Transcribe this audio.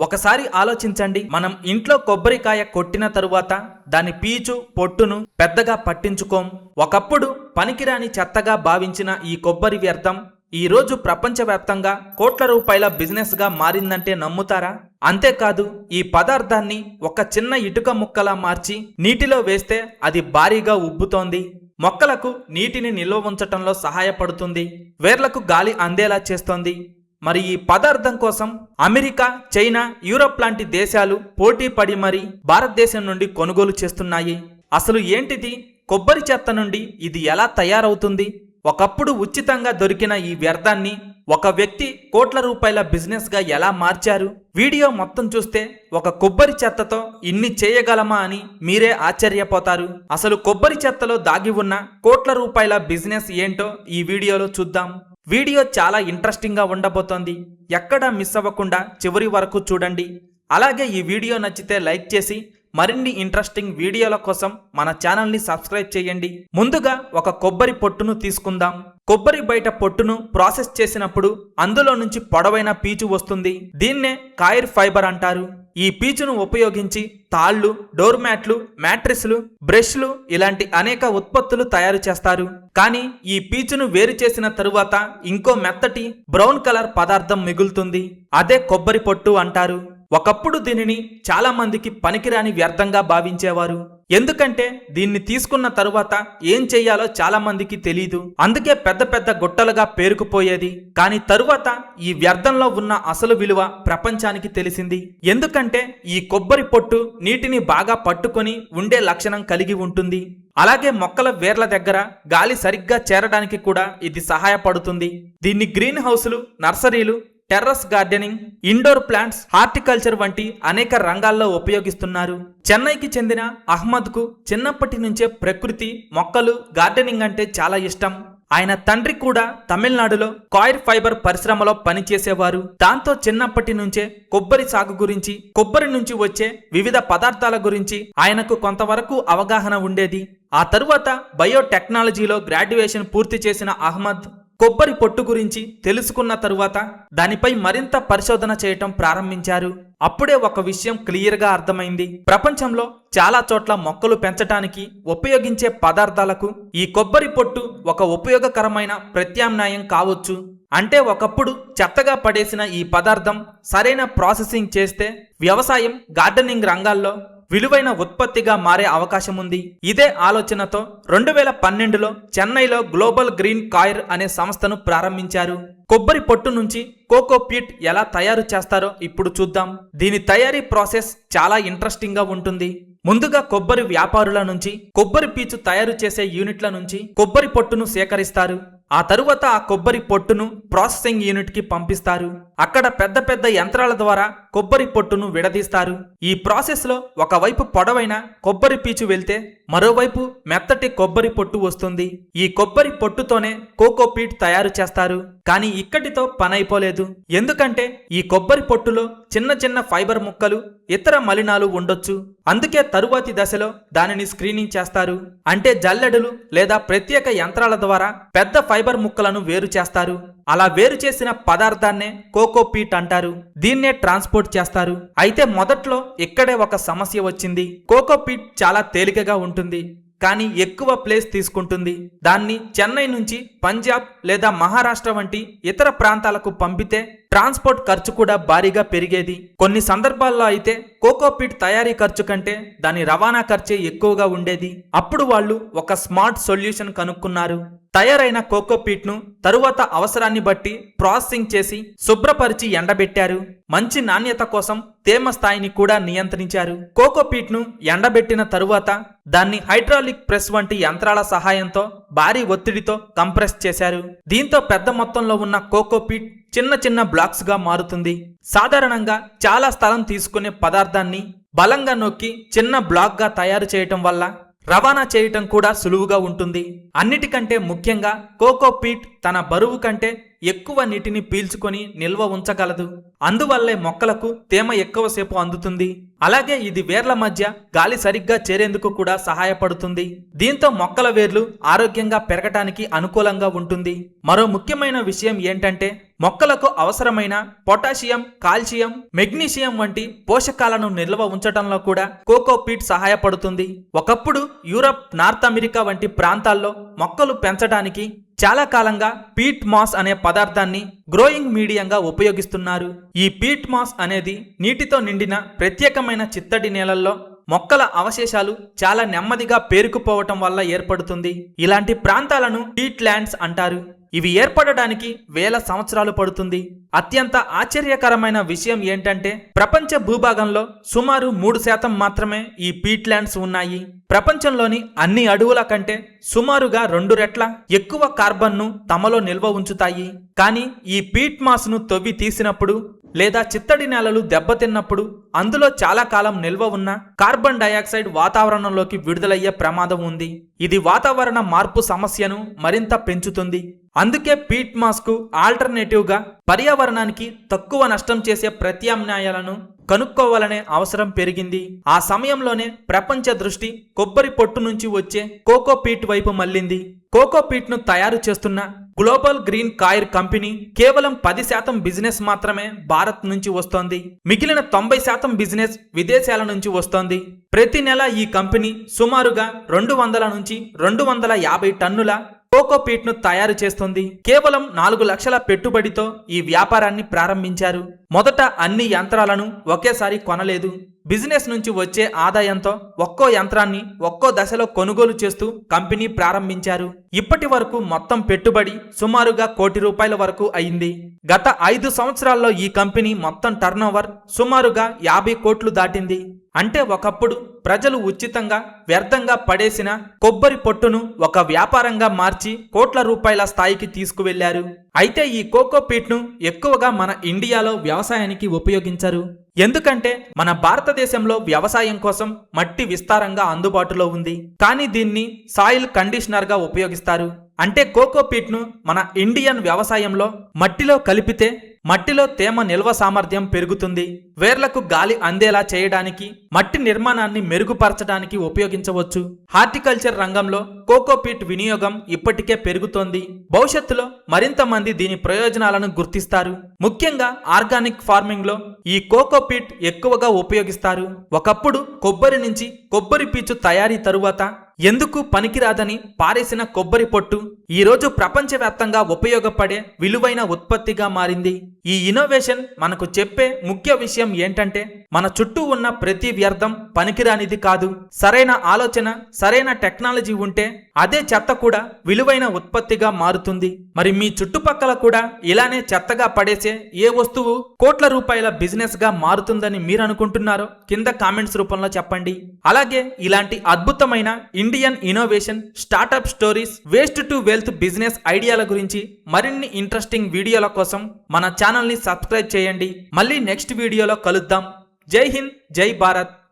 ఒకసారి ఆలోచించండి, మనం ఇంట్లో కొబ్బరికాయ కొట్టిన తరువాత దాని పీచు పొట్టును పెద్దగా పట్టించుకోం. ఒకప్పుడు పనికిరాని చెత్తగా భావించిన ఈ కొబ్బరి వ్యర్థం ఈ రోజు ప్రపంచవ్యాప్తంగా కోట్ల రూపాయల బిజినెస్ గా మారిందంటే నమ్ముతారా? అంతేకాదు, ఈ పదార్థాన్ని ఒక చిన్న ఇటుక ముక్కలా మార్చి నీటిలో వేస్తే అది భారీగా ఉబ్బుతోంది. మొక్కలకు నీటిని నిల్వ ఉంచటంలో సహాయపడుతుంది, వేర్లకు గాలి అందేలా చేస్తోంది. మరి ఈ పదార్థం కోసం అమెరికా, చైనా, యూరప్ లాంటి దేశాలు పోటీ పడి మరి భారతదేశం నుండి కొనుగోలు చేస్తున్నాయి. అసలు ఏంటిది? కొబ్బరి చెత్త నుండి ఇది ఎలా తయారవుతుంది? ఒకప్పుడు ఉచితంగా దొరికిన ఈ వ్యర్థాన్ని ఒక వ్యక్తి కోట్ల రూపాయల బిజినెస్ గా ఎలా మార్చారు? వీడియో మొత్తం చూస్తే ఒక కొబ్బరి చెత్తతో ఇన్ని చేయగలమా అని మీరే ఆశ్చర్యపోతారు. అసలు కొబ్బరి చెత్తలో దాగి ఉన్న కోట్ల రూపాయల బిజినెస్ ఏంటో ఈ వీడియోలో చూద్దాం. వీడియో చాలా ఇంట్రెస్టింగ్ గా ఉండబోతోంది. ఎక్కడా మిస్ అవ్వకుండా చివరి వరకు చూడండి. అలాగే ఈ వీడియో నచ్చితే లైక్ చేసి మరిన్ని ఇంట్రెస్టింగ్ వీడియోల కోసం మన ఛానల్ని సబ్స్క్రైబ్ చేయండి. ముందుగా ఒక కొబ్బరి పొట్టును తీసుకుందాం. కొబ్బరి బయట పొట్టును ప్రాసెస్ చేసినప్పుడు అందులో నుంచి పొడవైన పీచు వస్తుంది. దీన్నే కాయిర్ ఫైబర్ అంటారు. ఈ పీచును ఉపయోగించి తాళ్లు, డోర్ మ్యాట్లు, మ్యాట్రిస్లు, బ్రష్లు ఇలాంటి అనేక ఉత్పత్తులు తయారు చేస్తారు. కానీ ఈ పీచును వేరు చేసిన తరువాత ఇంకో మెత్తటి బ్రౌన్ కలర్ పదార్థం మిగులుతుంది. అదే కొబ్బరి పొట్టు అంటారు. ఒకప్పుడు దీనిని చాలా మందికి పనికిరాని వ్యర్థంగా భావించేవారు. ఎందుకంటే దీన్ని తీసుకున్న తరువాత ఏం చెయ్యాలో చాలా మందికి తెలీదు. అందుకే పెద్ద పెద్ద గుట్టలుగా పేరుకుపోయేది. కానీ తరువాత ఈ వ్యర్థంలో ఉన్న అసలు విలువ ప్రపంచానికి తెలిసింది. ఎందుకంటే ఈ కొబ్బరి పొట్టు నీటిని బాగా పట్టుకొని ఉండే లక్షణం కలిగి ఉంటుంది. అలాగే మొక్కల వేర్ల దగ్గర గాలి సరిగ్గా చేరడానికి కూడా ఇది సహాయపడుతుంది. దీన్ని గ్రీన్ హౌస్లు, నర్సరీలు, terrace gardening, indoor plants, horticulture వంటి అనేక రంగాల్లో ఉపయోగిస్తున్నారు. చెన్నైకి చెందిన అహ్మద్కు చిన్నప్పటి నుంచే ప్రకృతి, మొక్కలు, గార్డెనింగ్ అంటే చాలా ఇష్టం. ఆయన తండ్రి కూడా తమిళనాడులో కాయిర్ ఫైబర్ పరిశ్రమలో పనిచేసేవారు. దాంతో చిన్నప్పటి నుంచే కొబ్బరి సాగు గురించి, కొబ్బరి నుంచి వచ్చే వివిధ పదార్థాల గురించి ఆయనకు కొంతవరకు అవగాహన ఉండేది. ఆ తరువాత బయోటెక్నాలజీలో గ్రాడ్యుయేషన్ పూర్తి చేసిన అహ్మద్ కొబ్బరి పొట్టు గురించి తెలుసుకున్న తరువాత దానిపై మరింత పరిశోధన చేయటం ప్రారంభించారు. అప్పుడే ఒక విషయం క్లియర్గా అర్థమైంది. ప్రపంచంలో చాలా చోట్ల మొక్కలు పెంచటానికి ఉపయోగించే పదార్థాలకు ఈ కొబ్బరి పొట్టు ఒక ఉపయోగకరమైన ప్రత్యామ్నాయం కావచ్చు. అంటే ఒకప్పుడు చెత్తగా పడేసిన ఈ పదార్థం సరైన ప్రాసెసింగ్ చేస్తే వ్యవసాయం, గార్డెనింగ్ రంగాల్లో విలువైన ఉత్పత్తిగా మారే అవకాశం ఉంది. ఇదే ఆలోచనతో 2012లో చెన్నైలో గ్లోబల్ గ్రీన్ కాయిర్ అనే సంస్థను ప్రారంభించారు. కొబ్బరి పొట్టు నుంచి కోకో పీట్ ఎలా తయారు చేస్తారో ఇప్పుడు చూద్దాం. దీని తయారీ ప్రాసెస్ చాలా ఇంట్రెస్టింగ్ గా ఉంటుంది. ముందుగా కొబ్బరి వ్యాపారుల నుంచి, కొబ్బరి పీచు తయారు చేసే యూనిట్ల నుంచి కొబ్బరి పొట్టును సేకరిస్తారు. ఆ తరువాత ఆ కొబ్బరి పొట్టును ప్రాసెసింగ్ యూనిట్ కి పంపిస్తారు. అక్కడ పెద్ద పెద్ద యంత్రాల ద్వారా కొబ్బరి పొట్టును విడదీస్తారు. ఈ ప్రాసెస్ లో ఒకవైపు పొడవైన కొబ్బరి పీచు వెళ్తే మరోవైపు మెత్తటి కొబ్బరి పొట్టు వస్తుంది. ఈ కొబ్బరి పొట్టుతోనే కోకో పీట్ తయారు చేస్తారు. కానీ ఇక్కడితో పనైపోలేదు. ఎందుకంటే ఈ కొబ్బరి పొట్టులో చిన్న చిన్న ఫైబర్ ముక్కలు, ఇతర మలినాలు ఉండొచ్చు. అందుకే తరువాతి దశలో దానిని స్క్రీనింగ్ చేస్తారు. అంటే జల్లెడలు లేదా ప్రత్యేక యంత్రాల ద్వారా పెద్ద ఫైబర్ ముక్కలను వేరు చేస్తారు. అలా వేరు చేసిన పదార్థాన్నే కోకో పీట్ అంటారు. దీన్నే ట్రాన్స్పోర్ట్ చేస్తారు. అయితే మొదట్లో ఇక్కడే ఒక సమస్య వచ్చింది. కోకో పీట్ చాలా తేలికగా ఉంటుంది, కానీ ఎక్కువ ప్లేస్ తీసుకుంటుంది. దాన్ని చెన్నై నుంచి పంజాబ్ లేదా మహారాష్ట్ర వంటి ఇతర ప్రాంతాలకు పంపితే ట్రాన్స్పోర్ట్ ఖర్చు కూడా భారీగా పెరిగేది. కొన్ని సందర్భాల్లో అయితే కోకోపీట్ తయారీ ఖర్చు కంటే దాని రవాణా ఖర్చే ఎక్కువగా ఉండేది. అప్పుడు వాళ్ళు ఒక స్మార్ట్ సొల్యూషన్ కనుక్కున్నారు. తయారైన కోకోపీట్ ను తరువాత అవసరాన్ని బట్టి ప్రాసెసింగ్ చేసి శుభ్రపరిచి ఎండబెట్టారు. మంచి నాణ్యత కోసం తేమ స్థాయిని కూడా నియంత్రించారు. కోకోపీట్ ను ఎండబెట్టిన తరువాత దాన్ని హైడ్రాలిక్ ప్రెస్ వంటి యంత్రాల సహాయంతో భారీ ఒత్తిడితో కంప్రెస్ చేశారు. దీంతో పెద్ద మొత్తంలో ఉన్న కోకోపీట్ చిన్న చిన్న బ్లాక్స్ గా మారుతుంది. సాధారణంగా చాలా స్థలం తీసుకునే పదార్థాన్ని బలంగా నొక్కి చిన్న బ్లాక్ గా తయారు చేయటం వల్ల రవాణా చేయటం కూడా సులువుగా ఉంటుంది. అన్నిటికంటే ముఖ్యంగా కోకోపీట్ తన బరువు కంటే ఎక్కువ నీటిని పీల్చుకొని నిల్వ ఉంచగలదు. అందువల్లే మొక్కలకు తేమ ఎక్కువసేపు అందుతుంది. అలాగే ఇది వేర్ల మధ్య గాలి సరిగ్గా చేరేందుకు కూడా సహాయపడుతుంది. దీంతో మొక్కల వేర్లు ఆరోగ్యంగా పెరగటానికి అనుకూలంగా ఉంటుంది. మరో ముఖ్యమైన విషయం ఏంటంటే మొక్కలకు అవసరమైన పొటాషియం, కాల్షియం, మెగ్నీషియం వంటి పోషకాలను నిల్వ ఉంచటంలో కూడా కోకోపీట్ సహాయపడుతుంది. ఒకప్పుడు యూరప్, నార్త్ అమెరికా వంటి ప్రాంతాల్లో మొక్కలు పెంచడానికి చాలా కాలంగా పీట్ మాస్ అనే పదార్థాన్ని గ్రోయింగ్ మీడియంగా ఉపయోగిస్తున్నారు. ఈ పీట్ మాస్ అనేది నీటితో నిండిన ప్రత్యేకమైన చిత్తడి నేలల్లో మొక్కల అవశేషాలు చాలా నెమ్మదిగా పేరుకుపోవటం వల్ల ఏర్పడుతుంది. ఇలాంటి ప్రాంతాలను పీట్ ల్యాండ్స్ అంటారు. ఇవి ఏర్పడడానికి వేల సంవత్సరాలు పడుతుంది. అత్యంత ఆశ్చర్యకరమైన విషయం ఏంటంటే ప్రపంచ భూభాగంలో సుమారు 3% మాత్రమే ఈ పీట్ ల్యాండ్స్ ఉన్నాయి. ప్రపంచంలోని అన్ని అడవుల కంటే సుమారుగా 2 రెట్ల ఎక్కువ కార్బన్ను తమలో నిల్వ ఉంచుతాయి. కానీ ఈ పీట్ మాస్ను తవ్వి తీసినప్పుడు లేదా చిత్తడి నేలలు దెబ్బతిన్నప్పుడు అందులో చాలా కాలం నిల్వ ఉన్న కార్బన్ డయాక్సైడ్ వాతావరణంలోకి విడుదలయ్యే ప్రమాదం ఉంది. ఇది వాతావరణ మార్పు సమస్యను మరింత పెంచుతుంది. అందుకే పీట్ మాస్కు ఆల్టర్నేటివ్గా పర్యావరణానికి తక్కువ నష్టం చేసే ప్రత్యామ్నాయాలను కనుక్కోవాలనే అవసరం పెరిగింది. ఆ సమయంలోనే ప్రపంచ దృష్టి కొబ్బరి పొట్టు నుంచి వచ్చే కోకోపీట్ వైపు మళ్లింది. కోకోపీట్ను తయారు చేస్తున్న గ్లోబల్ గ్రీన్ కాయిర్ కంపెనీ కేవలం 10% బిజినెస్ మాత్రమే భారత్ నుంచి వస్తోంది. మిగిలిన 90% బిజినెస్ విదేశాల నుంచి వస్తోంది. ప్రతి నెల ఈ కంపెనీ సుమారుగా 200 నుంచి 250 టన్నుల కోకోపీట్ను తయారు చేస్తుంది. కేవలం 4 లక్షల పెట్టుబడితో ఈ వ్యాపారాన్ని ప్రారంభించారు. మొదట అన్ని యంత్రాలను ఒకేసారి కొనలేదు. బిజినెస్ నుంచి వచ్చే ఆదాయంతో ఒక్కో యంత్రాన్ని ఒక్కో దశలో కొనుగోలు చేస్తూ కంపెనీ ప్రారంభించారు. ఇప్పటి వరకు మొత్తం పెట్టుబడి సుమారుగా ₹1,00,00,000 వరకు అయింది. గత 5 సంవత్సరాల్లో ఈ కంపెనీ మొత్తం టర్నోవర్ సుమారుగా 50 కోట్లు దాటింది. అంటే ఒకప్పుడు ప్రజలు ఉచితంగా వ్యర్థంగా పడేసిన కొబ్బరి పొట్టును ఒక వ్యాపారంగా మార్చి కోట్ల రూపాయల స్థాయికి తీసుకువెళ్లారు. అయితే ఈ కోకోపీట్ను ఎక్కువగా మన ఇండియాలో వ్యవసాయానికి ఉపయోగించరు. ఎందుకంటే మన భారతదేశంలో వ్యవసాయం కోసం మట్టి విస్తారంగా అందుబాటులో ఉంది. కానీ దీన్ని సాయిల్ కండిషనర్గా ఉపయోగిస్తారు. అంటే కోకోపీట్ను మన ఇండియన్ వ్యవసాయంలో మట్టిలో కలిపితే మట్టిలో తేమ నిల్వ సామర్థ్యం పెరుగుతుంది. వేర్లకు గాలి అందేలా చేయడానికి, మట్టి నిర్మాణాన్ని మెరుగుపరచడానికి ఉపయోగించవచ్చు. హార్టికల్చర్ రంగంలో కోకోపీట్ వినియోగం ఇప్పటికే పెరుగుతోంది. భవిష్యత్తులో మరింత మంది దీని ప్రయోజనాలను గుర్తిస్తారు. ముఖ్యంగా ఆర్గానిక్ ఫార్మింగ్ లో ఈ కోకోపీట్ ఎక్కువగా ఉపయోగిస్తారు. ఒకప్పుడు కొబ్బరి నుంచి కొబ్బరి పీచు తయారీ తరువాత ఎందుకు పనికిరాదని పారేసిన కొబ్బరి పొట్టు ఈరోజు ప్రపంచవ్యాప్తంగా ఉపయోగపడే విలువైన ఉత్పత్తిగా మారింది. ఈ ఇన్నోవేషన్ మనకు చెప్పే ముఖ్య విషయం ఏంటంటే మన చుట్టూ ఉన్న ప్రతి వ్యర్థం పనికిరానిది కాదు. సరైన ఆలోచన, సరైన టెక్నాలజీ ఉంటే అదే చెత్త కూడా విలువైన ఉత్పత్తిగా మారుతుంది. మరి మీ చుట్టుపక్కల కూడా ఇలానే చెత్తగా పడేసే ఏ వస్తువు కోట్ల రూపాయల బిజినెస్ గా మారుతుందని మీరు అనుకుంటున్నారో కింద కామెంట్స్ రూపంలో చెప్పండి. అలాగే ఇలాంటి అద్భుతమైన Indian innovation, startup stories, waste to wealth business ఐడియాల గురించి మరిన్ని ఇంట్రెస్టింగ్ వీడియోల కోసం మన ఛానల్ని సబ్స్క్రైబ్ చేయండి. మళ్ళీ నెక్స్ట్ వీడియోలో కలుద్దాం. జై హింద్, జై భారత్.